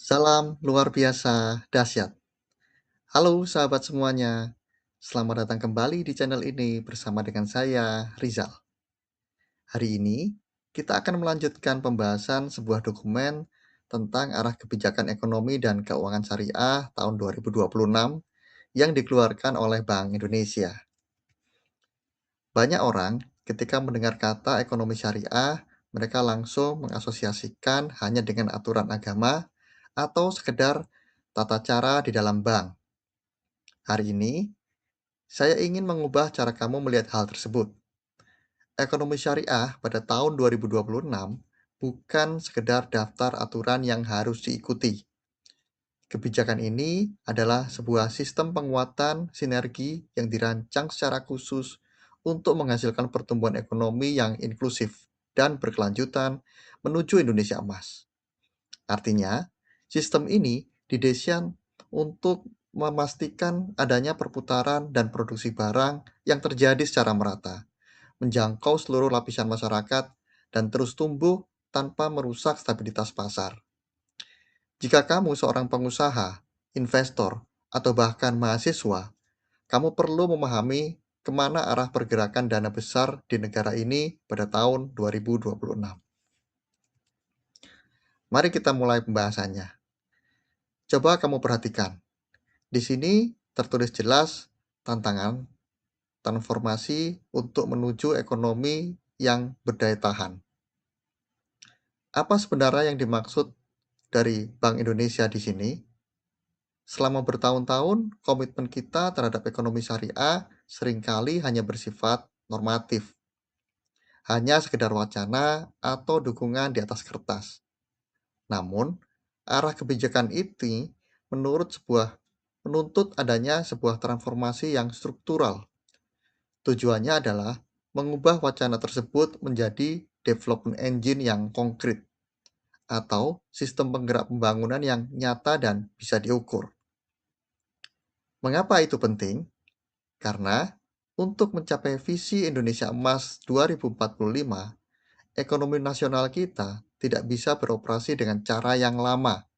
Salam luar biasa dahsyat. Halo sahabat semuanya. Selamat datang kembali di channel ini bersama dengan saya, Rizal. Hari ini, kita akan melanjutkan pembahasan sebuah dokumen tentang arah kebijakan ekonomi dan keuangan syariah tahun 2026 yang dikeluarkan oleh Bank Indonesia. Banyak orang ketika mendengar kata ekonomi syariah, mereka langsung mengasosiasikan hanya dengan aturan agama atau sekedar tata cara di dalam bank. Hari ini, saya ingin mengubah cara kamu melihat hal tersebut. Ekonomi syariah pada tahun 2026 bukan sekedar daftar aturan yang harus diikuti. Kebijakan ini adalah sebuah sistem penguatan sinergi yang dirancang secara khusus untuk menghasilkan pertumbuhan ekonomi yang inklusif dan berkelanjutan menuju Indonesia emas. Artinya, sistem ini didesain untuk memastikan adanya perputaran dan produksi barang yang terjadi secara merata, menjangkau seluruh lapisan masyarakat, dan terus tumbuh tanpa merusak stabilitas pasar. Jika kamu seorang pengusaha, investor, atau bahkan mahasiswa, kamu perlu memahami kemana arah pergerakan dana besar di negara ini pada tahun 2026. Mari kita mulai pembahasannya. Coba kamu perhatikan. Di sini tertulis jelas tantangan transformasi untuk menuju ekonomi yang berdaya tahan. Apa sebenarnya yang dimaksud dari Bank Indonesia di sini? Selama bertahun-tahun, komitmen kita terhadap ekonomi syariah seringkali hanya bersifat normatif, hanya sekedar wacana atau dukungan di atas kertas. Namun, arah kebijakan ini menuntut adanya sebuah transformasi yang struktural. Tujuannya adalah mengubah wacana tersebut menjadi development engine yang konkret atau sistem penggerak pembangunan yang nyata dan bisa diukur. Mengapa itu penting? Karena untuk mencapai visi Indonesia Emas 2045, ekonomi nasional kita tidak bisa beroperasi dengan cara yang lama.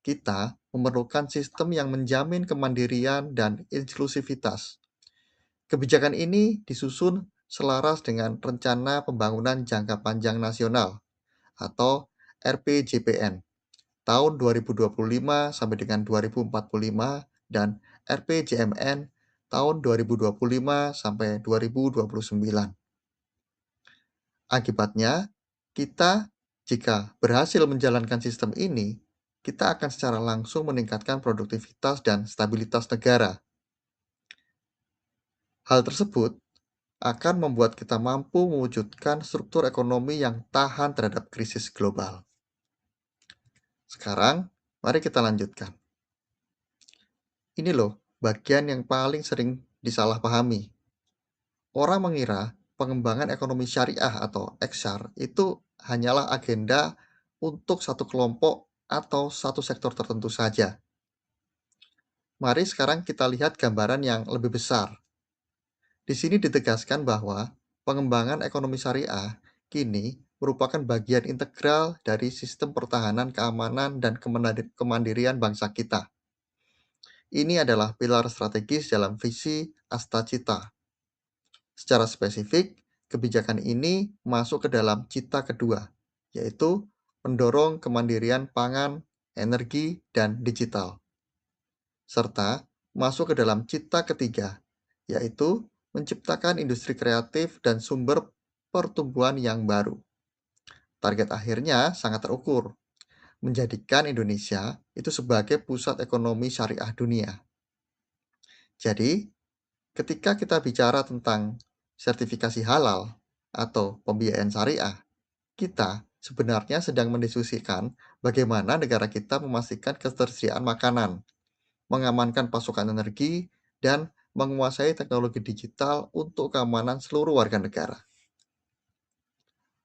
Kita memerlukan sistem yang menjamin kemandirian dan inklusivitas. Kebijakan ini disusun selaras dengan Rencana Pembangunan Jangka Panjang Nasional atau RPJPN tahun 2025 sampai dengan 2045 dan RPJMN tahun 2025 sampai 2029. Akibatnya, jika berhasil menjalankan sistem ini, kita akan secara langsung meningkatkan produktivitas dan stabilitas negara. Hal tersebut akan membuat kita mampu mewujudkan struktur ekonomi yang tahan terhadap krisis global. Sekarang, mari kita lanjutkan. Ini loh, bagian yang paling sering disalahpahami. Orang mengira pengembangan ekonomi syariah atau XR itu hanyalah agenda untuk satu kelompok atau satu sektor tertentu saja. Mari sekarang kita lihat gambaran yang lebih besar. Di sini ditegaskan bahwa pengembangan ekonomi syariah kini merupakan bagian integral dari sistem pertahanan keamanan dan kemandirian bangsa kita. Ini adalah pilar strategis dalam visi Astacita. Secara spesifik, kebijakan ini masuk ke dalam cita kedua, yaitu mendorong kemandirian pangan, energi, dan digital, serta masuk ke dalam cita ketiga, yaitu menciptakan industri kreatif dan sumber pertumbuhan yang baru. Target akhirnya sangat terukur, menjadikan Indonesia itu sebagai pusat ekonomi syariah dunia. Jadi, ketika kita bicara tentang sertifikasi halal atau pembiayaan syariah, kita sebenarnya sedang mendiskusikan bagaimana negara kita memastikan ketersediaan makanan, mengamankan pasokan energi, dan menguasai teknologi digital untuk keamanan seluruh warga negara.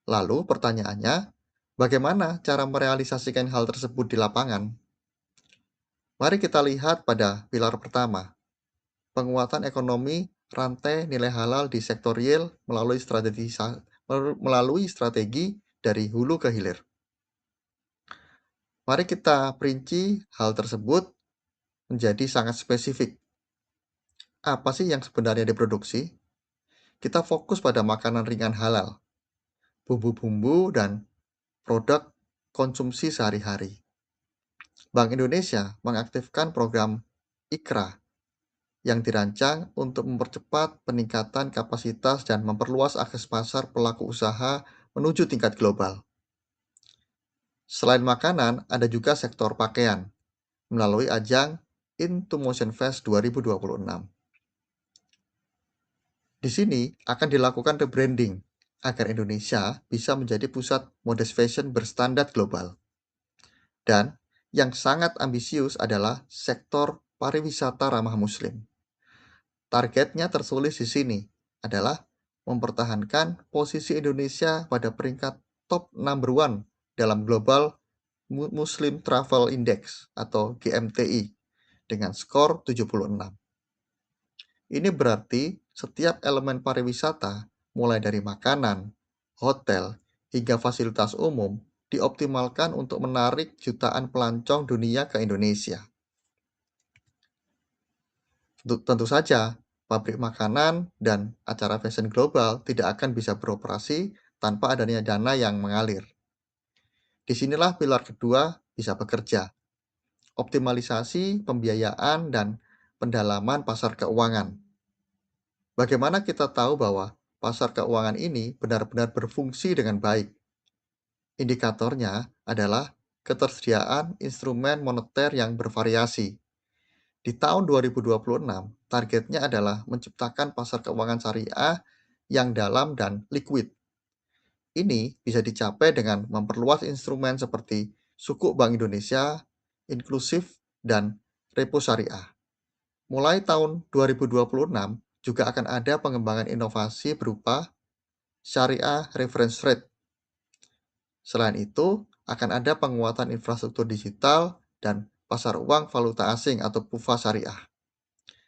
Lalu pertanyaannya, bagaimana cara merealisasikan hal tersebut di lapangan? Mari kita lihat pada pilar pertama, penguatan ekonomi rantai nilai halal di sektor real melalui strategi dari hulu ke hilir. Mari kita perinci hal tersebut menjadi sangat spesifik. Apa sih yang sebenarnya diproduksi? Kita fokus pada makanan ringan halal, bumbu-bumbu, dan produk konsumsi sehari-hari. Bank Indonesia mengaktifkan program IKRA yang dirancang untuk mempercepat peningkatan kapasitas dan memperluas akses pasar pelaku usaha menuju tingkat global. Selain makanan, ada juga sektor pakaian melalui ajang Into Motion Fest 2026. Di sini akan dilakukan rebranding agar Indonesia bisa menjadi pusat modest fashion berstandar global. Dan yang sangat ambisius adalah sektor pariwisata ramah muslim. Targetnya tertulis di sini adalah mempertahankan posisi Indonesia pada peringkat top number one dalam Global Muslim Travel Index atau GMTI dengan skor 76. Ini berarti setiap elemen pariwisata, mulai dari makanan, hotel, hingga fasilitas umum, dioptimalkan untuk menarik jutaan pelancong dunia ke Indonesia. Tentu saja, pabrik makanan dan acara fashion global tidak akan bisa beroperasi tanpa adanya dana yang mengalir. Disinilah pilar kedua bisa bekerja, optimalisasi pembiayaan dan pendalaman pasar keuangan. Bagaimana kita tahu bahwa pasar keuangan ini benar-benar berfungsi dengan baik? Indikatornya adalah ketersediaan instrumen moneter yang bervariasi. Di tahun 2026, targetnya adalah menciptakan pasar keuangan syariah yang dalam dan liquid. Ini bisa dicapai dengan memperluas instrumen seperti Sukuk Bank Indonesia, inklusif, dan repo syariah. Mulai tahun 2026, juga akan ada pengembangan inovasi berupa syariah reference rate. Selain itu, akan ada penguatan infrastruktur digital dan pasar uang valuta asing atau PUVA syariah.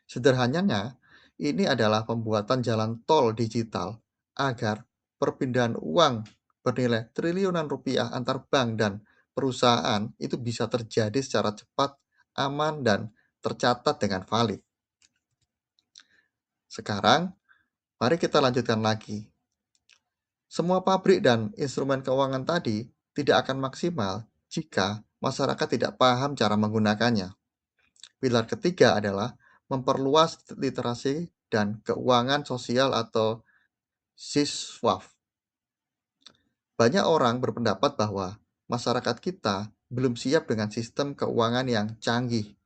Sederhananya, ini adalah pembuatan jalan tol digital agar perpindahan uang bernilai triliunan rupiah antar bank dan perusahaan itu bisa terjadi secara cepat, aman, dan tercatat dengan valid. Sekarang, mari kita lanjutkan lagi. Semua pabrik dan instrumen keuangan tadi tidak akan maksimal jika masyarakat tidak paham cara menggunakannya. Pilar ketiga adalah memperluas literasi dan keuangan sosial atau SISWAF. Banyak orang berpendapat bahwa masyarakat kita belum siap dengan sistem keuangan yang canggih.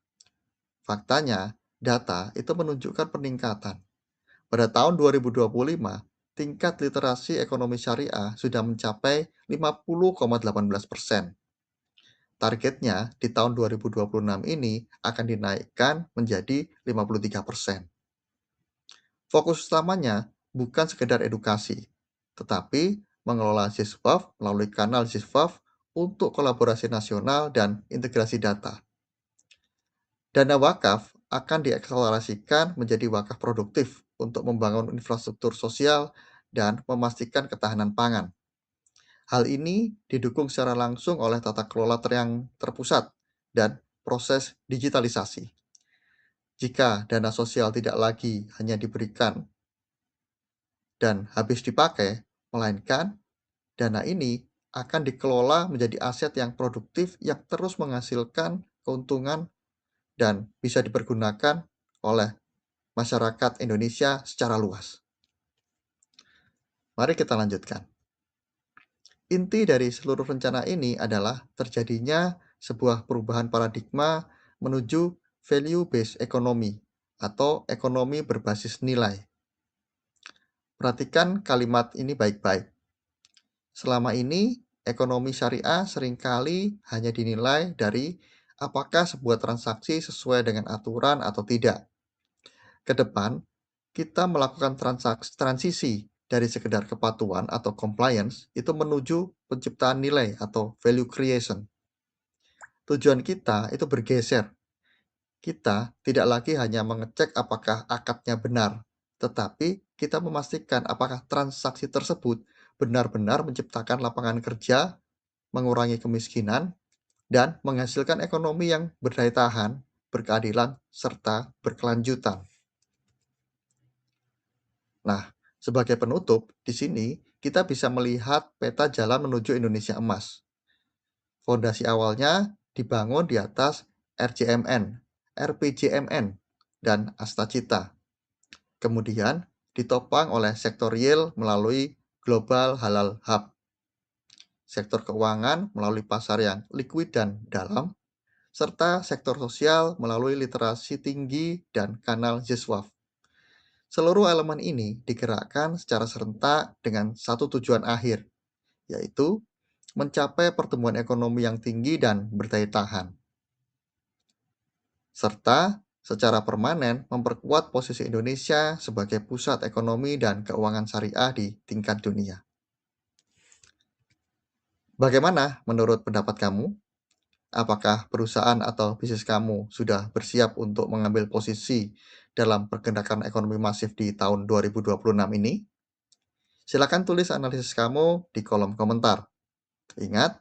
Faktanya, data itu menunjukkan peningkatan. Pada tahun 2025, tingkat literasi ekonomi syariah sudah mencapai 50,18%. Targetnya di tahun 2026 ini akan dinaikkan menjadi 53%. Fokus utamanya bukan sekedar edukasi, tetapi mengelola SISWAF melalui kanal SISWAF untuk kolaborasi nasional dan integrasi data. Dana wakaf akan diakselerasikan menjadi wakaf produktif untuk membangun infrastruktur sosial dan memastikan ketahanan pangan. Hal ini didukung secara langsung oleh tata kelola yang terpusat dan proses digitalisasi. Jika dana sosial tidak lagi hanya diberikan dan habis dipakai, melainkan dana ini akan dikelola menjadi aset yang produktif yang terus menghasilkan keuntungan dan bisa dipergunakan oleh masyarakat Indonesia secara luas. Mari kita lanjutkan. Inti dari seluruh rencana ini adalah terjadinya sebuah perubahan paradigma menuju value-based economy atau ekonomi berbasis nilai. Perhatikan kalimat ini baik-baik. Selama ini, ekonomi syariah seringkali hanya dinilai dari apakah sebuah transaksi sesuai dengan aturan atau tidak. Ke depan, kita melakukan transisi dari sekedar kepatuhan atau compliance itu menuju penciptaan nilai atau value creation. Tujuan kita itu bergeser. Kita tidak lagi hanya mengecek apakah akadnya benar, tetapi kita memastikan apakah transaksi tersebut benar-benar menciptakan lapangan kerja, mengurangi kemiskinan, dan menghasilkan ekonomi yang berdaya tahan, berkeadilan, serta berkelanjutan. Nah, sebagai penutup, di sini kita bisa melihat peta jalan menuju Indonesia emas. Fondasi awalnya dibangun di atas RJMN, RPJMN, dan Astacita. Kemudian ditopang oleh sektor real melalui Global Halal Hub, sektor keuangan melalui pasar yang liquid dan dalam, serta sektor sosial melalui literasi tinggi dan kanal Ziswaf. Seluruh elemen ini digerakkan secara serentak dengan satu tujuan akhir, yaitu mencapai pertumbuhan ekonomi yang tinggi dan berdaya tahan, serta secara permanen memperkuat posisi Indonesia sebagai pusat ekonomi dan keuangan syariah di tingkat dunia. Bagaimana menurut pendapat kamu? Apakah perusahaan atau bisnis kamu sudah bersiap untuk mengambil posisi dalam pergerakan ekonomi masif di tahun 2026 ini? Silakan tulis analisis kamu di kolom komentar. Ingat,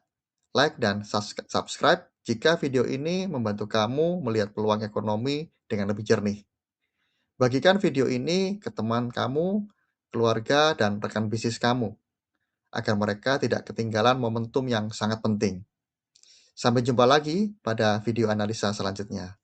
like dan subscribe jika video ini membantu kamu melihat peluang ekonomi dengan lebih jernih. Bagikan video ini ke teman kamu, keluarga, dan rekan bisnis kamu, agar mereka tidak ketinggalan momentum yang sangat penting. Sampai jumpa lagi pada video analisa selanjutnya.